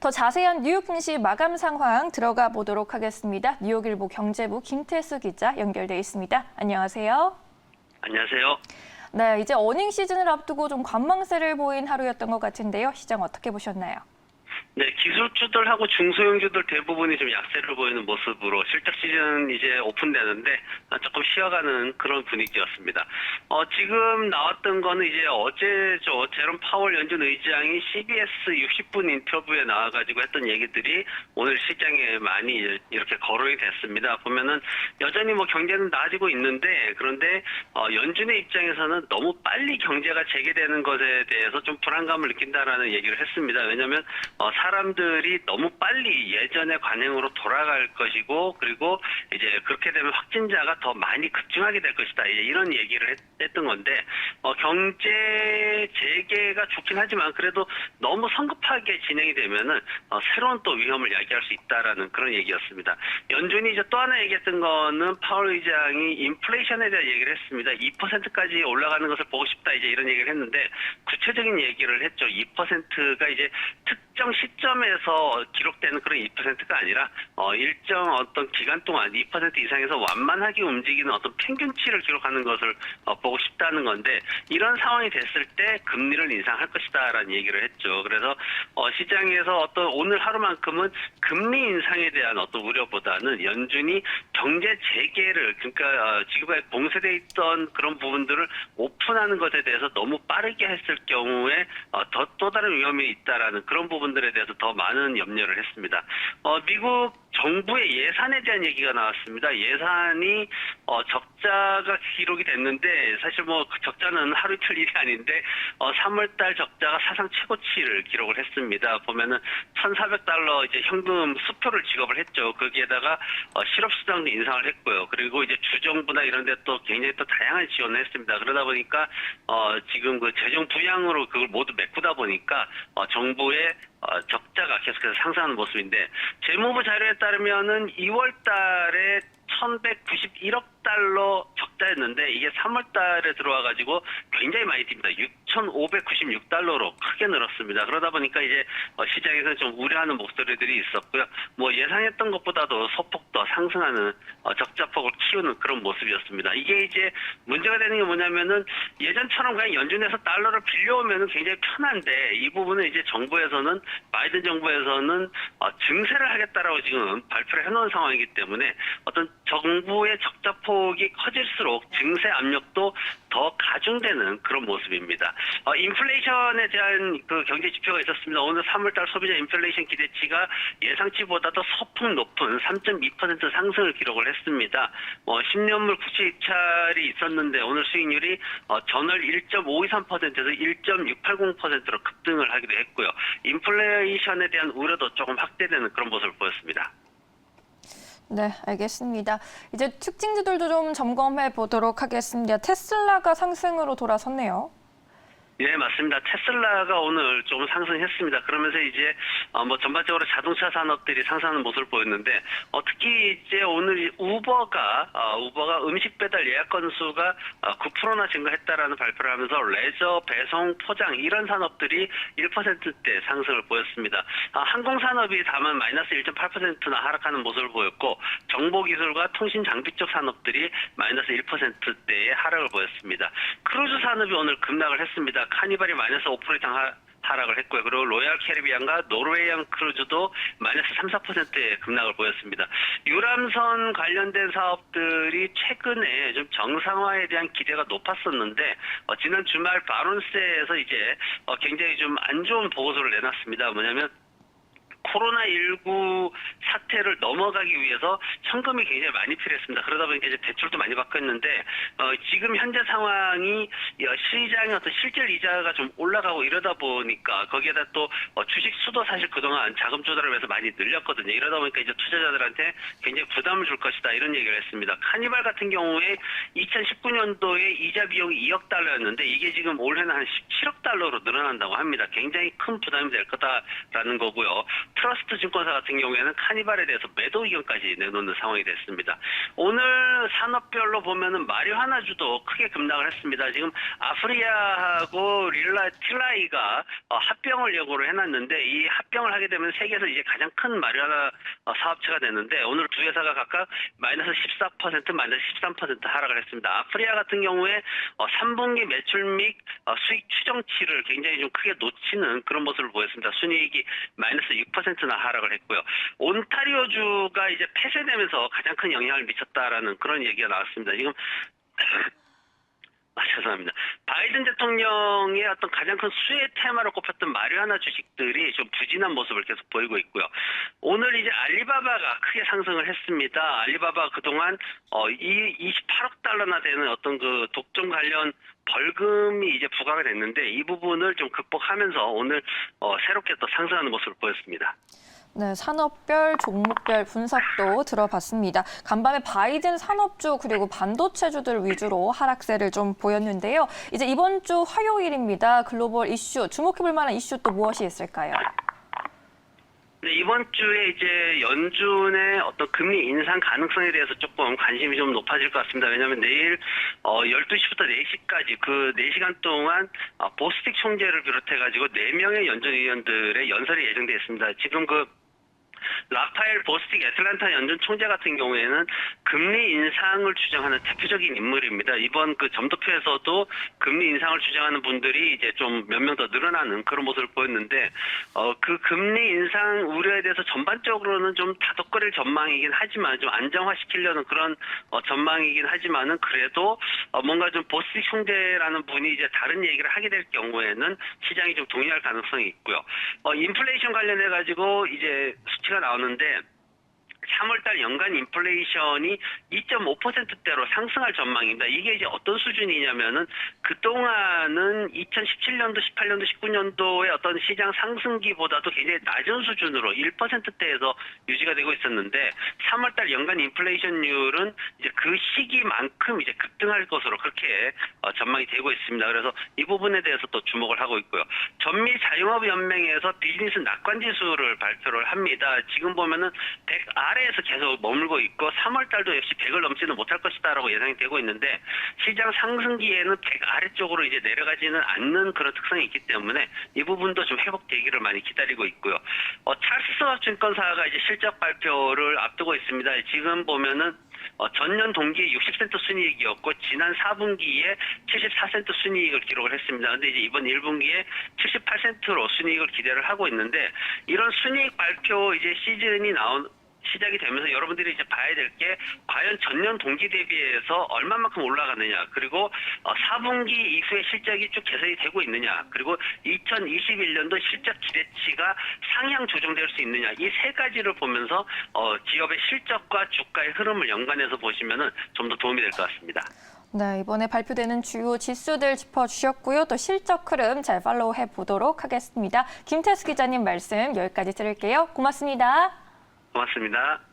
더 자세한 뉴욕 증시 마감 상황 들어가 보도록 하겠습니다. 뉴욕일보 경제부 김태수 기자 연결돼 있습니다. 안녕하세요. 안녕하세요. 네, 이제 어닝 시즌을 앞두고 좀 관망세를 보인 하루였던 것 같은데요. 시장 어떻게 보셨나요? 네, 기술주들하고 중소형주들 대부분이 좀 약세를 보이는 모습으로 실적 시즌 이제 오픈되는데 조금 쉬어가는 그런 분위기였습니다. 지금 나왔던 거는 이제 어제죠. 제롬 파월 연준 의장이 CBS 60분 인터뷰에 나와가지고 했던 얘기들이 오늘 시장에 많이 이렇게 거론이 됐습니다. 보면은 여전히 뭐 경제는 나아지고 있는데 그런데 연준의 입장에서는 너무 빨리 경제가 재개되는 것에 대해서 좀 불안감을 느낀다라는 얘기를 했습니다. 왜냐하면 사람들이 너무 빨리 예전의 관행으로 돌아갈 것이고 그리고 이제 그렇게 되면 확진자가 더 많이 급증하게 될 것이다. 이런 얘기를 했던 건데 경제 재개가 좋긴 하지만 그래도 너무 성급하게 진행이 되면은 새로운 또 위험을 야기할 수 있다라는 그런 얘기였습니다. 연준이 이제 또 하나 얘기했던 거는 파월 의장이 인플레이션에 대한 얘기를 했습니다. 2%까지 올라가는 것을 보고 싶다 이제 이런 얘기를 했는데 구체적인 얘기를 했죠. 2%가 이제 특정 시점에서 기록되는 그런 2%가 아니라 일정 어떤 기간 동안 2% 이상에서 완만하게 움직이는 어떤 평균치를 기록하는 것을 보고 싶다는 건데 이런 상황이 됐을 때 금리를 인상할 것이다라는 얘기를 했죠. 그래서 시장에서 어떤 오늘 하루만큼은 금리 인상에 대한 어떤 우려보다는 연준이 경제 재개를 그러니까 지금까지 봉쇄돼 있던 그런 부분들을 오픈하는 것에 대해서 너무 빠르게 했을 경우에 또 다른 위험이 있다라는 그런 부분들에 대해서 더 많은 염려를 했습니다. 미국 정부의 예산에 대한 얘기가 나왔습니다. 예산이 적자가 기록이 됐는데 사실 뭐 그 적자는 하루 이틀 일이 아닌데 3월달 적자가 사상 최고치를 기록을 했습니다. 보면은 $1,400 이제 현금 수표를 지급을 했죠. 거기에다가 실업수당도 인상을 했고요. 그리고 이제 주정부나 이런 데 또 굉장히 또 다양한 지원을 했습니다. 그러다 보니까 지금 그 재정 부양으로 그걸 모두 메꾸다 보니까 정부의 적자가 계속해서 상승하는 모습인데 재무부 자료에 따르면은 2월 달에 1,191억 달러 적자였는데 이게 3월 달에 들어와 가지고 굉장히 많이 뜁니다. 6,596달러로 크게 늘었습니다. 그러다 보니까 이제 시장에서 좀 우려하는 목소리들이 있었고요. 뭐 예상했던 것보다도 소폭 더 상승하는 적자폭을 키우는 그런 모습이었습니다. 이게 이제 문제가 되는 게 뭐냐면은 예전처럼 그냥 연준에서 달러를 빌려오면은 굉장히 편한데 이 부분은 이제 정부에서는 바이든 정부에서는 증세를 하겠다라고 지금 발표를 해놓은 상황이기 때문에 어떤 정부의 적자폭이 커질수록 증세 압력도 더 가중되는 그런 모습입니다. 인플레이션에 대한 그 경제 지표가 있었습니다. 오늘 3월달 소비자 인플레이션 기대치가 예상치보다도 소폭 높은 3.2% 상승을 기록을 했습니다. 10년물 국채 입찰이 있었는데 오늘 수익률이 전월 1.523%에서 1.680%로 급등을 하기도 했고요. 인플레이션에 대한 우려도 조금 확대되는 그런 모습을 보였습니다. 네, 알겠습니다. 이제 특징주들도 좀 점검해 보도록 하겠습니다. 테슬라가 상승으로 돌아섰네요. 네, 맞습니다. 테슬라가 오늘 좀 상승했습니다. 그러면서 이제 뭐 전반적으로 자동차 산업들이 상승하는 모습을 보였는데 특히 이제 오늘 우버가 음식 배달 예약 건수가 9%나 증가했다라는 발표를 하면서 레저, 배송, 포장 이런 산업들이 1%대 상승을 보였습니다. 항공 산업이 다만 마이너스 1.8%나 하락하는 모습을 보였고 정보기술과 통신 장비 쪽 산업들이 마이너스 1%대의 하락을 보였습니다. 크루즈 산업이 오늘 급락을 했습니다. 카니발이 마이너스 5% 이상 하락을 했고요. 그리고 로얄 캐리비안과 노르웨이안 크루즈도 마이너스 3, 4%의 급락을 보였습니다. 유람선 관련된 사업들이 최근에 좀 정상화에 대한 기대가 높았었는데 지난 주말 바론스에서 이제 굉장히 좀 안 좋은 보고서를 내놨습니다. 뭐냐면 코로나19 사태를 넘어가기 위해서 현금이 굉장히 많이 필요했습니다. 그러다 보니까 이제 대출도 많이 받고 했는데 지금 현재 상황이 시장의 어떤 실질 이자가 좀 올라가고 이러다 보니까 거기에다 또 주식 수도 사실 그동안 자금 조달을 위해서 많이 늘렸거든요. 이러다 보니까 이제 투자자들한테 굉장히 부담을 줄 것이다 이런 얘기를 했습니다. 카니발 같은 경우에 2019년도에 이자 비용이 2억 달러였는데 이게 지금 올해는 한 17억 달러로 늘어난다고 합니다. 굉장히 큰 부담이 될 거다라는 거고요. 트러스트 증권사 같은 경우에는 카니발에 대해서 매도 의견까지 내놓는 상황이 됐습니다. 오늘 산업별로 보면은 마리화나주도 크게 급락을 했습니다. 지금 아프리아하고 틸라이가 합병을 예고를 해놨는데 이 합병을 하게 되면 세계에서 이제 가장 큰 마리화나 사업체가 되는데 오늘 두 회사가 각각 마이너스 14%, 마이너스 13% 하락을 했습니다. 아프리아 같은 경우에 3분기 매출 및 수익 추정치를 굉장히 좀 크게 놓치는 그런 모습을 보였습니다. 순이익이 마이너스 6%나 하락을 했고요. 온타리오주가 이제 폐쇄되면서 가장 큰 영향을 미쳤다라는 그런 얘기가 나왔습니다. 지금 죄송합니다. 바이든 대통령의 어떤 가장 큰 수혜 테마로 꼽혔던 마리화나 주식들이 좀 부진한 모습을 계속 보이고 있고요. 오늘 이제 알리바바가 크게 상승을 했습니다. 알리바바 그동안 28억 달러나 되는 어떤 그 독점 관련 벌금이 이제 부과가 됐는데 이 부분을 좀 극복하면서 오늘 새롭게 또 상승하는 모습을 보였습니다. 네, 산업별, 종목별 분석도 들어봤습니다. 간밤에 바이든 산업주 그리고 반도체주들 위주로 하락세를 좀 보였는데요. 이제 이번 주 화요일입니다. 글로벌 이슈, 주목해볼 만한 이슈 또 무엇이 있을까요? 네, 이번 주에 이제 연준의 어떤 금리 인상 가능성에 대해서 조금 관심이 좀 높아질 것 같습니다. 왜냐하면 내일 12시부터 4시까지 그 4시간 동안 보스틱 총재를 비롯해가지고 4명의 연준위원들의 연설이 예정되어 있습니다. 지금 그 라파엘 보스틱 애틀랜타 연준 총재 같은 경우에는 금리 인상을 주장하는 대표적인 인물입니다. 이번 그 점도표에서도 금리 인상을 주장하는 분들이 이제 좀 몇 명 더 늘어나는 그런 모습을 보였는데 그 금리 인상 우려에 대해서 전반적으로는 좀 다독거릴 전망이긴 하지만 좀 안정화시키려는 그런 전망이긴 하지만은 그래도 뭔가 좀 보스틱 총재라는 분이 이제 다른 얘기를 하게 될 경우에는 시장이 좀 동의할 가능성이 있고요. 인플레이션 관련해 가지고 이제 수치가 나오는데 3월달 연간 인플레이션이 2.5%대로 상승할 전망입니다. 이게 이제 어떤 수준이냐면은 그동안은 2017년도, 18년도, 19년도의 어떤 시장 상승기보다도 굉장히 낮은 수준으로 1%대에서 유지가 되고 있었는데 3월달 연간 인플레이션율은 이제 그 시기만큼 이제 급등할 것으로 그렇게 전망이 되고 있습니다. 그래서 이 부분에 대해서 또 주목을 하고 있고요. 전미 자영업연맹에서 비즈니스 낙관 지수를 발표를 합니다. 지금 보면은 100 아래에서 계속 머물고 있고 3월 달도 역시 100을 넘지는 못할 것이다라고 예상이 되고 있는데 시장 상승기에는 100 아래쪽으로 이제 내려가지는 않는 그런 특성이 있기 때문에 이 부분도 좀 회복되기를 많이 기다리고 있고요. 찰스 스왑 증권사가 이제 실적 발표를 앞두고 있습니다. 지금 보면은 전년 동기에 60센트 순이익이었고 지난 4분기에 74센트 순이익을 기록을 했습니다. 근데 이제 이번 1분기에 78센트로 순이익을 기대를 하고 있는데 이런 순이익 발표 이제 시즌이 시작이 되면서 여러분들이 이제 봐야 될 게 과연 전년 동기 대비해서 얼마만큼 올라가느냐, 그리고 4분기 이후에 실적이 쭉 개선이 되고 있느냐, 그리고 2021년도 실적 기대치가 상향 조정될 수 있느냐, 이 세 가지를 보면서 기업의 실적과 주가의 흐름을 연관해서 보시면은 좀 더 도움이 될 것 같습니다. 네, 이번에 발표되는 주요 지수들 짚어주셨고요. 또 실적 흐름 잘 팔로우해 보도록 하겠습니다. 김태수 기자님 말씀 여기까지 들을게요. 고맙습니다. 고맙습니다.